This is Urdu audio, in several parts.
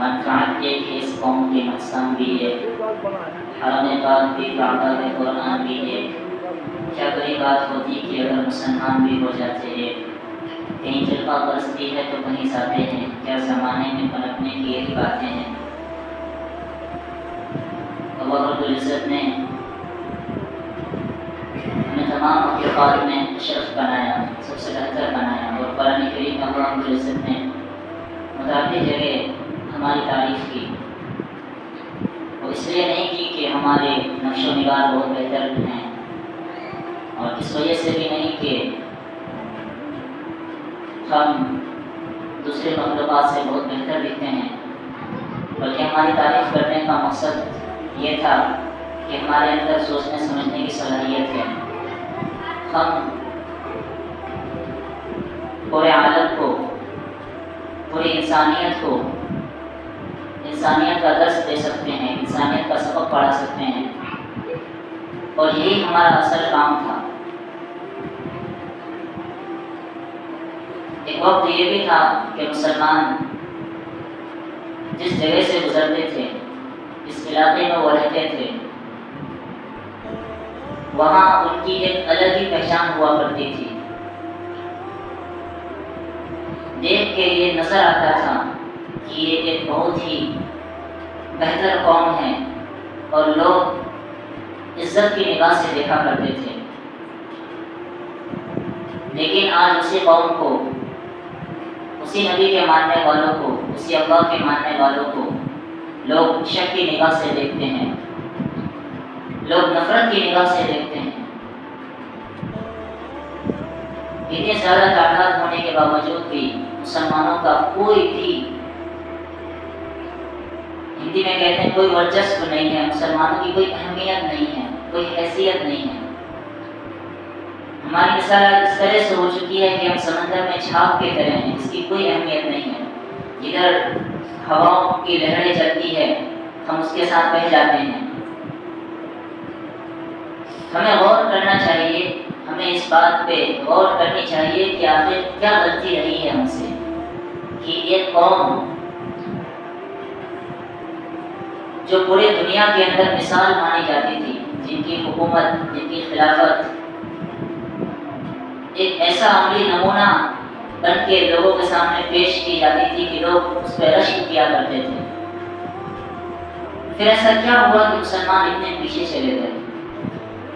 منفعت یہ کہ اس قوم کی مقصد بھی ہے، حرم پاک بھی، کعبہ میں قرآن بھی ہے۔ کیا بڑی بات ہوتی کہ اگر مسلمان بھی ہو جاتے ہیں، کہیں فرقہ پرستی ہے تو کہیں جاتے ہیں، کیا زمانے میں پنپنے کی یہی باتیں ہیں۔ اللہ رب العزت نے ہمیں تمام مخلوقات میں اشرف بنایا، سب سے بہتر بنایا، اور قرآن کریم میں اللہ رب العزت نے متعدد جگہ ہماری تعریف کی، اور اس لیے نہیں کی کہ ہمارے نقش و نگار بہت بہتر ہیں، اور اس وجہ سے بھی نہیں کہ ہم دوسرے مخلوقات سے بہت بہتر دکھتے ہیں، بلکہ ہماری تعریف کرنے کا مقصد یہ تھا کہ ہمارے اندر سوچنے سمجھنے کی صلاحیت ہے۔ ہم پورے عالم کو، پوری انسانیت کو انسانیت کا درس دے سکتے ہیں، انسانیت کا سبق پڑھا سکتے ہیں، اور یہی ہمارا اصل کام تھا۔ ایک وقت یہ بھی تھا کہ مسلمان جس جگہ سے گزرتے تھے، جس علاقے میں وہ رہتے تھے، وہاں ان کی ایک الگ ہی پہچان ہوا کرتی تھی۔ دیکھ کے یہ نظر آتا تھا کہ یہ ایک بہت ہی بہتر قوم ہے، اور لوگ عزت کی نگاہ سے دیکھا کرتے تھے۔ لیکن آج اسی قوم کو، اسی نبی کے ماننے والوں کو، اسی اللہ کے ماننے والوں کو لوگ شک کی نگاہ سے دیکھتے ہیں، لوگ نفرت کی نگاہ سے دیکھتے ہیں۔ اتنے زیادہ تعداد ہونے کے باوجود بھی مسلمانوں کا کوئی بھی، ہندی میں کہتے ہیں کوئی ورچسو نہیں ہے، مسلمانوں کی کوئی اہمیت نہیں ہے، کوئی حیثیت نہیں ہے۔ ہماری مثال اس طرح سے ہو چکی ہے کہ ہم سمندر میں چھاپ کی طرح ہیں، جس کی کوئی اہمیت نہیں ہے۔ جدھر ہواؤں کی لہریں چلتی ہے ہم اس کے ساتھ بہہ جاتے ہیں۔ ہمیں غور کرنا چاہیے، ہمیں اس بات پہ غور کرنی چاہیے کہ آخر کیا غلطی رہی ہے ہم سے کہ ایک قوم جو پورے دنیا کے اندر مثال مانی جاتی تھی، جن کی حکومت، جن کی خلافت ایک ایسا عملی نمونہ بن کے لوگوں کے سامنے پیش کی جاتی تھی کہ لوگ اس پہ رشک کیا کرتے تھے، پھر ایسا کیا ہوا کہ مسلمان اتنے پیچھے چلے گئے؟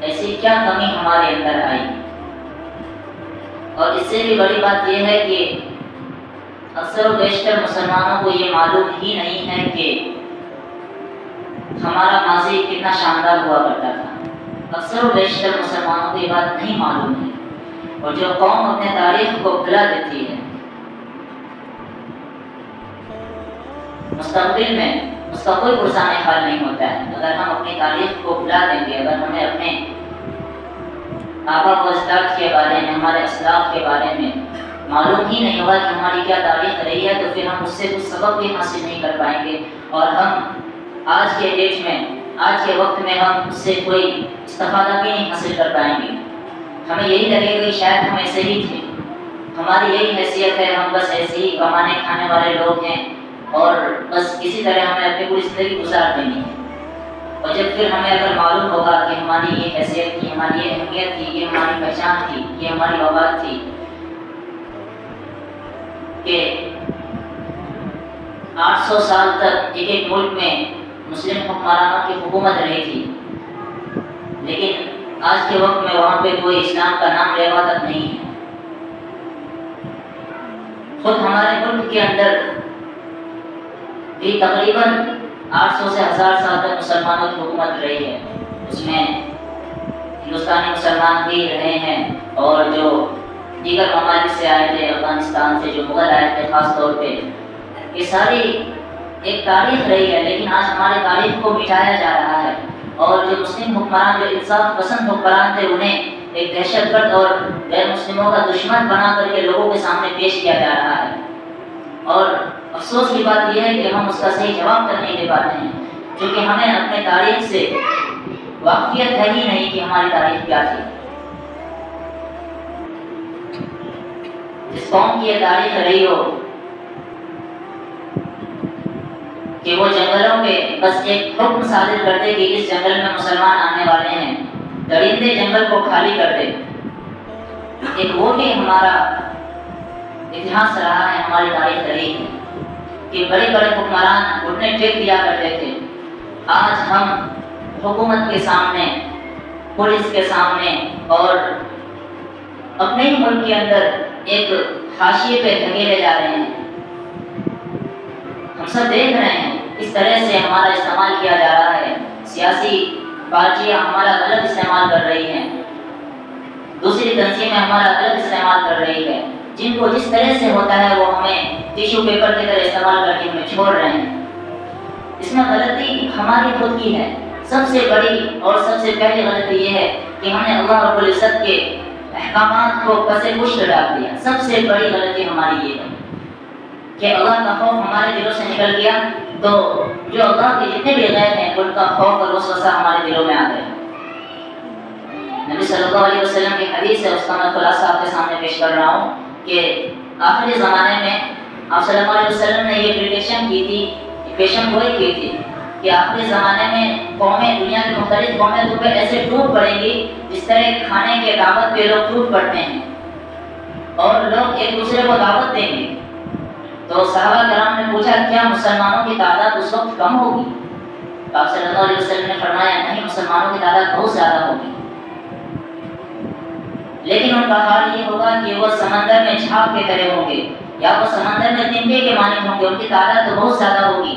ایسی کیا کمی ہمارے اندر آئی؟ اور اس سے بھی بڑی بات یہ ہے کہ اکثر و بیشتر مسلمانوں کو یہ معلوم ہی نہیں ہے کہ ہمارا ماضی کتنا شاندار ہوا کرتا تھا۔ اکثر و بیشتر مسلمانوں کو یہ بات نہیں معلوم ہے، اور جو قوم اپنے تاریخ کو بھلا دیتی ہے، مستقبل میں اس کا کوئی پرسان حال نہیں ہوتا ہے۔ اگر ہم اپنی تاریخ کو بھلا دیں گے، اگر ہمیں اپنے آبا و اجداد کے بارے میں، ہمارے اسلاف کے بارے میں معلوم ہی نہیں ہوگا کہ ہماری کیا تاریخ رہی ہے، تو پھر ہم اس سے کچھ سبق بھی حاصل نہیں کر پائیں گے، اور ہم آج کے ڈیٹ میں، آج کے وقت میں ہم اس سے کوئی استفادہ بھی نہیں حاصل کر پائیں گے۔ ہمیں یہی لگے گا کہ شاید ہم ایسے ہی تھے، ہماری یہی حیثیت ہے، ہم بس ایسے ہی کمانے کھانے والے لوگ ہیں، اور بس کسی طرح ہمیں اپنی پوری زندگی گزار دینی ہے۔ اور جب پھر ہمیں اگر معلوم ہوگا کہ ہماری یہ حیثیت تھی، ہماری یہ اہمیت تھی، یہ ہماری پہچان تھی، یہ ہماری اوقات تھی کہ 800 سال تک ایک ایک ملک میں مسلم حکمرانوں کی حکومت رہی تھی، لیکن آج کے وقت میں وہاں پہ کوئی اسلام کا نام لیوا تک نہیں ہے۔ خود ہمارے ملک کے اندر بھی تقریباً 800 سے 1000 سال تک مسلمانوں کی حکومت رہی ہے، اس میں ہندوستانی مسلمان بھی رہے ہیں، اور جو دیگر ممالک سے آئے تھے، افغانستان سے جو مغل آئے تھے خاص طور پہ، یہ ساری ایک تاریخ رہی ہے، لیکن آج ہماری تاریخ کو مٹایا جا رہا ہے، اور جو مسلم حکمران، جو انصاف پسند حکمران تھے، انہیں ایک دہشت گرد اور غیر مسلموں کا دشمن بنا کر کے لوگوں کے سامنے پیش کیا جا رہا ہے۔ اور افسوس کی بات یہ ہے کہ ہم اس کا صحیح جواب تک نہیں دے پاتے ہیں، کیونکہ ہمیں اپنے تاریخ سے واقفیت ہے ہی نہیں کہ ہماری تاریخ کیا تھی۔ جس قوم کی یہ تاریخ رہی ہو، کہ وہ جنگلوں پہ بس ایک حکم صادر کرتے کہ اس جنگل میں مسلمان آنے والے ہیں، درندے جنگل کو خالی کر دے۔ ایک وہ بھی ہمارا اتہاس رہا ہے، ہماری تاریخ رہی ہے کہ بڑے بڑے حکمران گھٹنے ٹیک دیا کرتے تھے۔ آج ہم حکومت کے سامنے، پولیس کے سامنے اور اپنے ہی ملک کے اندر ایک حاشیے پہ دھکیلے جا رہے ہیں۔ ہم سب دیکھ رہے ہیں اس طرح سے ہمارا استعمال کیا جا رہا ہے، سیاسی پارٹیاں ہمارا غلط استعمال کر رہی ہیں، دوسری تنظیمیں ہمارا غلط استعمال کر رہی ہے، جن کو جس طرح سے ہوتا ہے وہ ہمیں ٹیشو پیپر کی طرح استعمال کر کے ہمیں چھوڑ رہے ہیں۔ اس میں غلطی ہماری خود کی ہے۔ سب سے بڑی اور سب سے پہلی غلطی یہ ہے کہ ہم نے اللہ رب العزت کے احکامات کو پس پشت ڈال دیا۔ سب سے بڑی غلطی ہماری یہ ہے کہ اللہ کا خوف ہمارے دلوں سے نکل گیا، تو جو اللہ کے جتنے بھی غیر ہیں ان کا خوف اور وسوسہ ہمارے دلوں میں آ گیا۔ نبی صلی اللہ علیہ وسلم کی حدیث ہے، اس کا میں خلاصہ آپ کے سامنے پیش کر رہا ہوں کہ آخری زمانے میں آپ صلی اللہ علیہ وسلم نے یہ پریڈکشن کی تھی، پیشن گوئی کی تھی کہ آخری زمانے میں قومیں، دنیا کی مختلف قومیں تو ایسے ٹوٹ پڑیں گی جس طرح کھانے کے دعوت پہ لوگ ٹوٹ پڑتے ہیں اور لوگ ایک دوسرے کو دعوت دیں گے۔ تو صحابہ کرام نے پوچھا کیا مسلمانوں کی تعداد اس وقت کم ہوگی؟ تو آپ صلی اللہ علیہ وسلم نے فرمایا نہیں، مسلمانوں کی تعداد بہت زیادہ ہوگی، لیکن ان کا حال یہ ہوگا کہ وہ سمندر میں جھاگ کے طرح ہوں گے، یا وہ سمندر میں تنکے کے مانند ہوں گے۔ ان کی تعداد تو بہت زیادہ ہوگی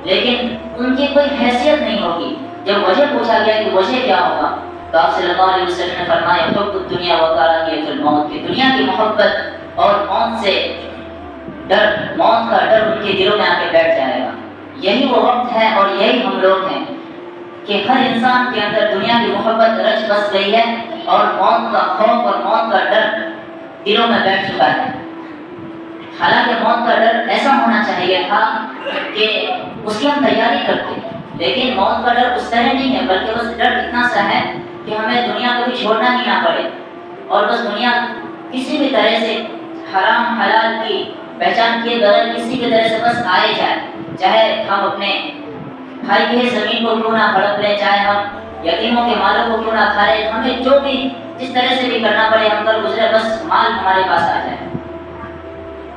لیکن ان کی کوئی حیثیت نہیں ہوگی۔ جب وجہ پوچھا گیا کہ وجہ کیا ہوگا تو آپ صلی اللہ علیہ وسلم نے فرمایا حب الدنیا وکراہیۃ الموت، کہ دنیا کی محبت اور موت سے ڈر، موت کا ڈر ان کے دلوں میں آ کے بیٹھ جائے گا۔ یہی وہ وقت ہے اور یہی ہم لوگ ہیں کہ ہر انسان کے اندر دنیا کی محبت رچ بس گئی ہے اور موت کا خوف اور موت کا ڈر دلوں میں بیٹھ چکا ہے۔ حالانکہ موت کا ڈر ایسا ہونا چاہیے تھا کہ اس کی ہم تیاری کرتے، لیکن موت کا ڈر اس طرح نہیں ہے، بلکہ بس ڈر اتنا سا ہے کہ ہمیں دنیا کو بھی چھوڑنا ہی نہ پڑے اور بس دنیا کسی بھی طرح سے حرام حلال کی پہچان کیے بغیر کسی بھی طرح سے بس آئے جائے، چاہے ہم اپنے بھائی کی زمین کو کیوں نہ ہڑپ لیں، چاہے ہم یتیموں کے مالوں کو کیوں نہ کھا لیں، ہمیں جو بھی جس طرح سے بھی کرنا پڑے ہم کر گزرے، بس مال ہمارے پاس آ جائے۔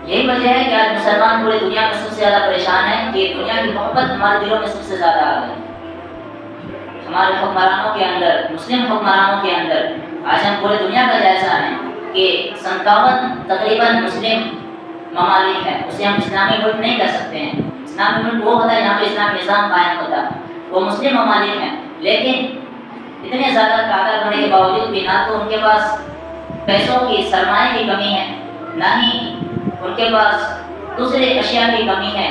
یہی وجہ ہے کہ آج مسلمان پوری دنیا میں سب سے زیادہ پریشان ہے کہ دنیا کی محبت ہمارے دلوں میں سب سے زیادہ آ گئی۔ ہمارے حکمرانوں کے اندر، مسلم حکمرانوں کے اندر آج ہم پورے دنیا کا جائزہ لیں کہ 57 تقریباً مسلم ممالک ہیں، اسے ہم اسلامی ملک نہیں کہہ سکتے ہیں۔ اسلامی ملک وہ ہوتا ہے جہاں پہ اسلامی نظام قائم ہوتا ہے، وہ مسلم ممالک ہیں، لیکن اتنے زیادہ تعداد ہونے کے باوجود بھی نہ تو ان کے پاس پیسوں کی، سرمایہ کی کمی ہے، نہ ہی ان کے پاس دوسرے اشیاء کی کمی ہے،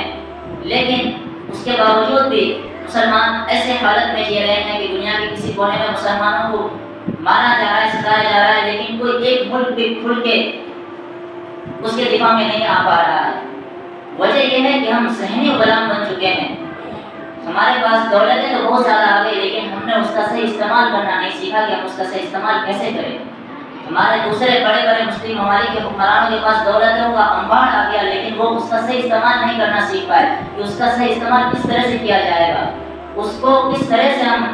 لیکن اس کے باوجود بھی مسلمان ایسے حالت میں جی رہے ہیں کہ دنیا کے کسی کونے میں مسلمانوں کو مارا جا رہا ہے، ستایا جا رہا ہے، لیکن کوئی ایک ملک بھی کھل کے اس کے دفاع میں نہیں آ پا رہا ہے۔ وجہ یہ ہے کہ ہم ذہنی غلام بن چکے ہیں۔ ہمارے پاس دولتیں تو بہت زیادہ آ گئی، لیکن ہم نے اس کا صحیح استعمال کرنا نہیں سیکھا کہ ہم اس کا صحیح استعمال کیسے کریں۔ ہمارے دوسرے بڑے بڑے مسلم ممالک کے حکمرانوں کے پاس دولتوں کا انبار آ گیا، لیکن وہ اس کا صحیح استعمال نہیں کرنا سیکھ پائے کہ اس کا صحیح استعمال کس طرح سے کیا جائے گا، اس کو کس طرح سے ہم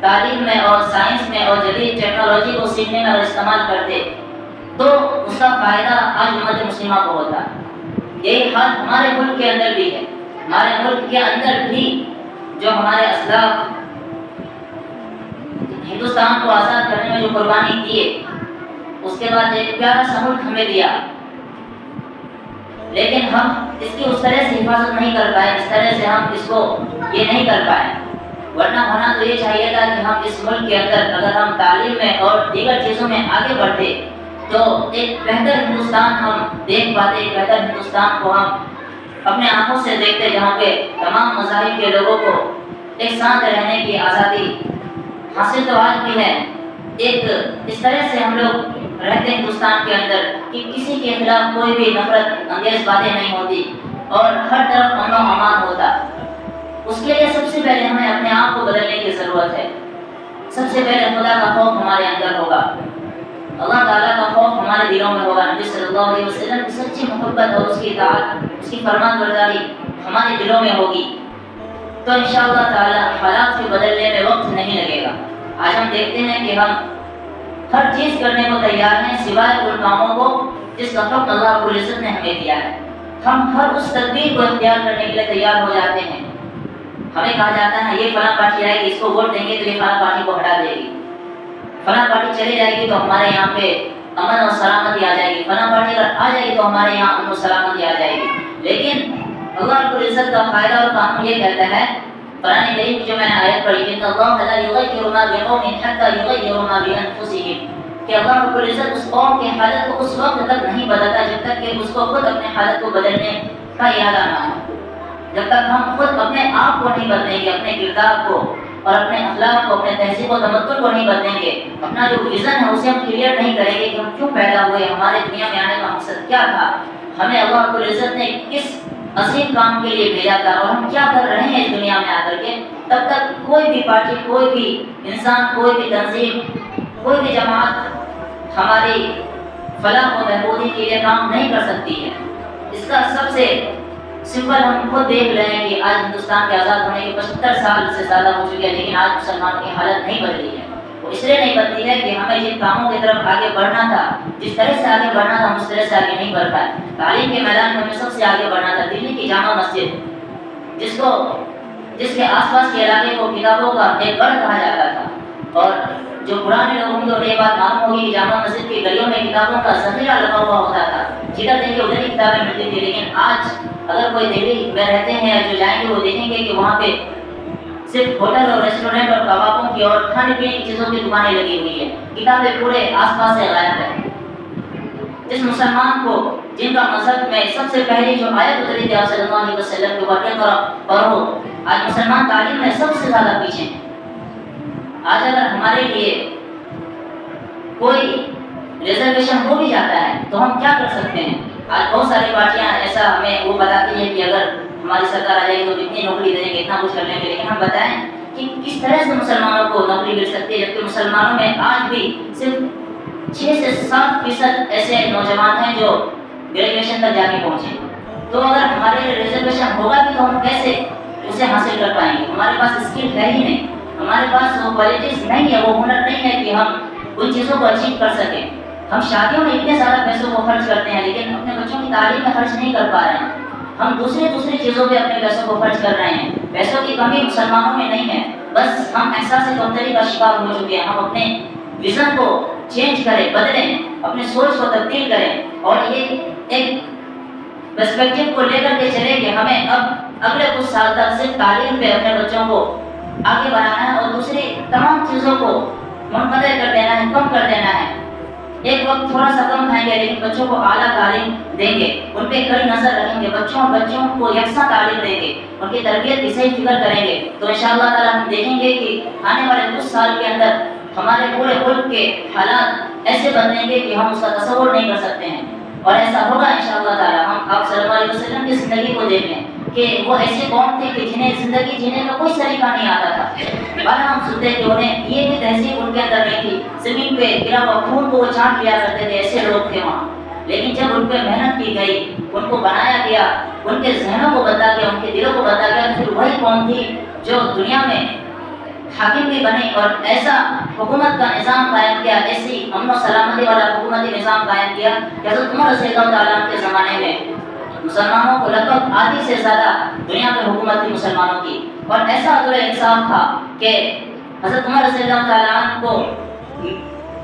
تعلیم میں اور سائنس میں اور جدید ٹیکنالوجی کو سیکھنے میں اور استعمال کرتے تو اس کا فائدہ آج امت مسلمہ کو ہوتا۔ یہی حال ہمارے ملک کے اندر بھی ہے۔ ہمارے ملک کے اندر بھی جو ہمارے اسلاف ہندوستان کو آزاد کرنے میں جو قربانی دیے، اس کے بعد ایک پیارا سا ملک ہمیں دیا، لیکن ہم اس کی اس طرح سے حفاظت نہیں کر پائے، اس طرح سے ہم اس کو یہ نہیں کر پائے۔ ورنہ ہونا تو یہ چاہیے تھا کہ ہم اس ملک کے اندر اگر ہم تعلیم میں اور دیگر چیزوں میں آگے بڑھتے تو ایک بہتر ہندوستان ہم دیکھ پاتے، ایک بہتر ہندوستان کو ہم اپنے آنکھوں سے دیکھتے جہاں پہ تمام مذاہب کے لوگوں کو ایک ساتھ رہنے کی آزادی حاصل تو آج بھی ہے۔ ایک اس طرح سے ہم لوگ رہتے ہندوستان کے اندر کہ کسی کے خلاف کوئی بھی نفرت انگیز باتیں نہیں ہوتی اور ہر طرف امن و امان ہوتا۔ اس کے لیے سب سے پہلے ہمیں اپنے آپ کو بدلنے کی ضرورت ہے۔ سب سے پہلے خدا کا خوف ہمارے اندر ہوگا، اللہ تعالیٰ کا خوف ہمارے دلوں میں ہوگا، نبی صلی اللہ علیہ وسلم کی سچی محبت اور اس کی اطاعت، اس کی فرمان برداری ہمارے دلوں میں ہوگی تو انشاءاللہ تعالی حالات کے بدلنے میں وقت نہیں لگے گا۔ آج ہم دیکھتے ہیں کہ ہم ہر چیز کرنے کو تیار ہیں سوائے ان کاموں کو جس کا حکم اللہ رب العزت نے ہمیں دیا ہے۔ ہم ہر اس تدبیر کو اختیار کرنے کے لیے تیار ہو جاتے ہیں۔ ہمیں کہا جاتا ہے یہ فلاں پارٹی آئے گی، اس کو ووٹ دیں گے تو یہ فلاں پارٹی کو ہٹا دے گی، فلاں پارٹی چلی جائے گی تو ہمارے یہاں پہ امن اور سلامتی آ جائے گی، فلاں پارٹی اگر آ جائے گی تو ہمارے یہاں امن و سلامتی آ جائے گی۔ لیکن اللہ رب العزت کا فائدہ اور قانون یہ کہتا ہے، قرآن کریم کی جو میں نے آیت پڑھی کہ اللہ لا یغیر ما بقوم حتی یغیروا ما بانفسہم، کہ اللہ رب العزت اس قوم کی حالت کو اس وقت تک نہیں بدلتا جب تک کہ اس کو خود اپنے حالت کو بدلنے کا ارادہ نہ ہو۔ جب تک ہم خود اپنے آپ کو نہیں بدلیں گے، اپنے کردار کو اور اپنے اخلاق کو، اپنے تہذیب و تمدن کو نہیں بدلیں گے، اپنا جو ویژن ہے اسے ہم کلیئر نہیں کریں گے کہ ہم کیوں پیدا ہوئے، ہمارے دنیا میں آنے کا مقصد کیا تھا، ہمیں اللہ رب العزت نے کس عظیم کام کے لیے بھیجا تھا اور ہم کیا کر رہے ہیں اس دنیا میں آ کر کے، تب تک کوئی بھی پارٹی، کوئی بھی انسان، کوئی بھی تنظیم، کوئی بھی جماعت ہماری فلاح و بہبودی کے لیے کام نہیں کر سکتی ہے۔ اس کا سب سے سمپل ہم خود دیکھ رہے ہیں کہ آج ہندوستان کے آزاد ہونے کے 75 سال سے زیادہ ہو چکے ہیں، لیکن آج مسلمانوں کی حالت نہیں بدلی ہے۔ وہ اس لیے نہیں بدلی ہے کہ ہمیں جن کاموں کی طرف آگے بڑھنا تھا، جس طرح سے آگے بڑھنا تھا، ہم اس طرح سے آگے نہیں بڑھ پائے۔ تعلیم کے میدان میں ہمیں سب سے آگے بڑھنا تھا۔ دلی کی جامع مسجد جس کے آس پاس کے علاقے کو کتابوں کا ایک گڑھ کہا جاتا تھا، اور جو پرانے لوگوں کو یہ بات معلوم ہوگی کہ جامع مسجد کی گلیوں میں کتابوں کا ذخیرہ لگا ہوا ہوتا تھا، جدھر دیکھیں ادھر ہی کتابیں ملتی تھی۔ لیکن آج اگر کوئی دہلی میں رہتے ہیں جو جائیں گے وہ دیکھیں گے کہ وہاں پہ صرف ہوٹل اور ریسٹورینٹ اور کبابوں کی اور کھانے پینے کی چیزوں کی دکانیں لگی ہوئی ہیں، کتابیں پورے آس پاس سے غائب ہیں۔ جس مسلمان کو، جن کا مذہب میں سب سے پہلی جو آیت اتری تھی آپ صلی اللہ علیہ وسلم کے واقعہ پڑھو، آج مسلمان تعلیم میں سب سے زیادہ پیچھے ہیں۔ آج اگر ہمارے لیے کوئی ریزرویشن ہو بھی جاتا ہے تو ہم کیا کر سکتے ہیں؟ آج بہت ساری پارٹیاں ایسا ہمیں وہ بتاتی ہیں کہ اگر ہماری سرکار آ جائے گی تو اتنی نوکری دیں گے، اتنا کچھ کر لیں گے، لیکن ہم بتائیں کہ کس طرح سے مسلمانوں کو نوکری مل سکتی ہے، جبکہ مسلمانوں میں آج بھی صرف 6 سے 7% ایسے نوجوان ہیں جو گریجویشن تک جا کے پہنچے۔ تو اگر ہمارے لیے ریزرویشن ہوگا بھی تو ہم کیسے اسے حاصل کر پائیں گے؟ ہمارے پاس اسکل ہے ہی نہیں، ہمارے پاس وہ کوالٹیز نہیں ہے، وہ ہنر نہیں ہے کہ ہم ان چیزوں کو اچیو کر سکیں۔ ہم شادیوں میں اتنے زیادہ پیسوں کو خرچ کرتے ہیں لیکن اپنے بچوں کی تعلیم میں خرچ نہیں کر پا رہے ہیں۔ ہم دوسری چیزوں پہ اپنے پیسوں کو خرچ کر رہے ہیں۔ پیسوں کی کمی مسلمانوں میں نہیں ہے، بس ہم احساس کمتری کا شکار ہو چکے ہیں۔ ہم اپنے ویژن کو چینج کریں، بدلیں، اپنے سوچ کو تبدیل کریں اور یہ ایک پرسپیکٹو کو لے کر کے چلیں کہ ہمیں اب اگلے کچھ سال تک صرف تعلیم پہ اپنے بچوں کو آگے بڑھانا ہے اور دوسری تمام چیزوں کو منقطع کر دینا ہے، کم کر دینا ہے۔ ایک وقت تھوڑا سا کم کھائیں گے لیکن بچوں کو اعلیٰ تعلیم دیں گے، ان پہ کڑی نظر رکھیں گے، بچوں کو یکساں تعلیم دیں گے، ان کی تربیت کی صحیح فکر کریں گے، تو انشاءاللہ تعالیٰ ہم دیکھیں گے کہ آنے والے کچھ سال کے اندر ہمارے پورے ملک کے حالات ایسے بدلیں گے کہ ہم اس کا تصور نہیں کر سکتے ہیں، اور ایسا ہوگا انشاءاللہ تعالیٰ۔ ہم آپ صلی اللہ علیہ وسلم کی زندگی کو دیکھ لیں کہ وہ ایسے قوم تھے کہ جنہیں زندگی جینے کا کوئی طریقہ نہیں آتا تھا، بارہ ہم سنتے کہ انہیں یہ بھی تہذیب ان کے اندر نہیں تھی، زمین پہ گرا ہوا خون کو وہ چاٹ لیا کرتے تھے، ایسے لوگ تھے وہاں۔ لیکن جب ان پہ محنت کی گئی، ان کو بنایا گیا، ان کے ذہنوں کو بدلا گیا، ان کے دلوں کو بدلا گیا، پھر وہی قوم تھی جو دنیا میں حاکم بھی بنی اور ایسا حکومت کا نظام قائم کیا، ایسی امن و سلامتی والا حکومتی نظام قائم کیا کہ حضرت عمر رضی اللہ تعالیٰ عنہ کے زمانے میں مسلمانوں کو لگ بھگ آدھی سے زیادہ دنیا میں حکومت تھی مسلمانوں کی، اور ایسا عدل انصاف تھا کہ حضرت عمر رضی اللہ تعالیٰ عنہ کو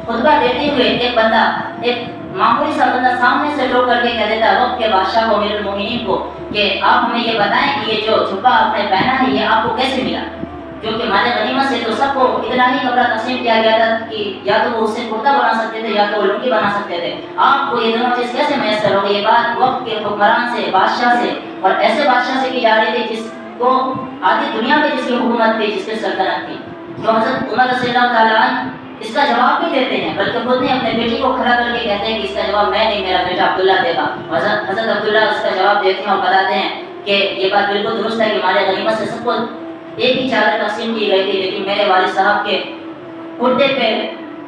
خطبہ دیتے ہوئے ایک معمولی سا بندہ سامنے سے ٹوک کر کے کہہ دیتا وقت کے بادشاہ کو، امیر المومنین کو، کہ آپ ہمیں یہ بتائیں کہ یہ جو جھبا آپ نے پہنا ہے یہ آپ کو کیسے ملا؟ جو کہ مال غنیمت سے تو سب کو اتنا ہی کپڑا تقسیم کیا گیا تھا کہ یا تو وہ اس سے کرتا بنا سکتے تھے یا تو وہ لنگی بنا سکتے تھے، آپ کو یہ دونوں چیز کیسے میسر ہوگی؟ یہ بات وقت کے حکمران سے، بادشاہ سے، اور ایسے بادشاہ سے کی جا رہی تھی جس کو آدھی دنیا میں جس کی حکومت تھی، جس کی سلطنت تھی۔ تو حضرت عمر رضی اللہ تعالیٰ عنہ اس کا جواب بھی دیتے ہیں، بلکہ خود نے اپنے بیٹی کو کھڑا کر کے کہتے ہیں کہ اس کا جواب میں نہیں، میرا بیٹا عبداللہ دے گا۔ حضرت عبداللہ اس کا جواب دیتے ہیں اور بتاتے ہیں کہ یہ بات بالکل درست ہے کہ مال غنیمت سے سب کو ایک ہی چادر تقسیم کی گئی تھی، لیکن میرے والد صاحب کے کرتے پہ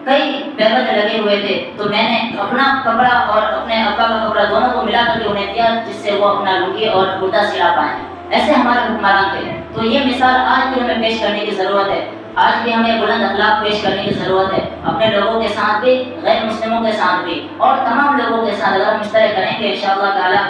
کئی بیگن لگے ہوئے تھے، تو میں نے اپنا کپڑا اور اپنے ابا کا کپڑا دونوں کو ملا کر کے انہیں دیا، جس سے وہ اپنا لنگی اور کرتا سلا پائیں۔ ایسے ہمارے حکمران تھے. تو یہ مثال آج بھی ہمیں پیش کرنے کی ضرورت ہے. آج بھی ہمیں بلند اخلاق پیش کرنے کی ضرورت ہے، اپنے لوگوں کے ساتھ بھی، غیر مسلموں کے ساتھ بھی، اور تمام لوگوں کے ساتھ. اگر ہم اس طرح کریں گے انشاءاللہ تعالی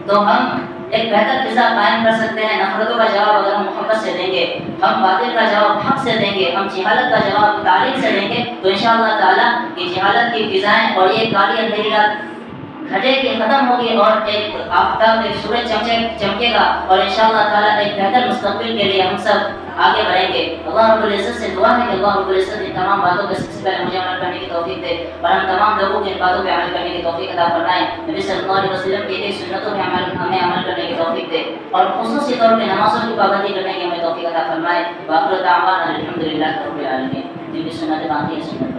تو ہم ایک بہتر فضا قائم کر سکتے ہیں. نفرتوں کا جواب اگر ہم محبت سے دیں گے، ہم باطل کا جواب حق سے دیں گے، ہم جہالت کا جواب تعلیم سے دیں گے، تو انشاءاللہ تعالی یہ جہالت کی فضائیں اور یہ کالی اندھیری رات گھٹے کی ختم ہوگی اور ایک آفتاب، ایک سورج چمکے گا، اور انشاءاللہ تعالیٰ ایک بہتر مستقبل کے لیے ہم سب آگے بڑھیں گے. اللہ رب العزت سے دعا ہے کہ اللہ رب العزت ان تمام باتوں کے سب سے پہلے مجھے عمل کرنے کی توفیق دے، اور ہم تمام لوگوں کی ان باتوں پہ عمل کرنے کی توفیق عطا فرمائے. نبی صلی اللہ علیہ وسلم کی ایک سنتوں پہ ہمیں عمل کرنے کی توفیق دے، اور خصوصی طور پہ نمازوں کی پابندی کرنے کی ہمیں توفیق عطا فرمائے. وآخر دعوانا الحمدللہ رب العالمین. جن کی سنتیں باقی ہیں سنت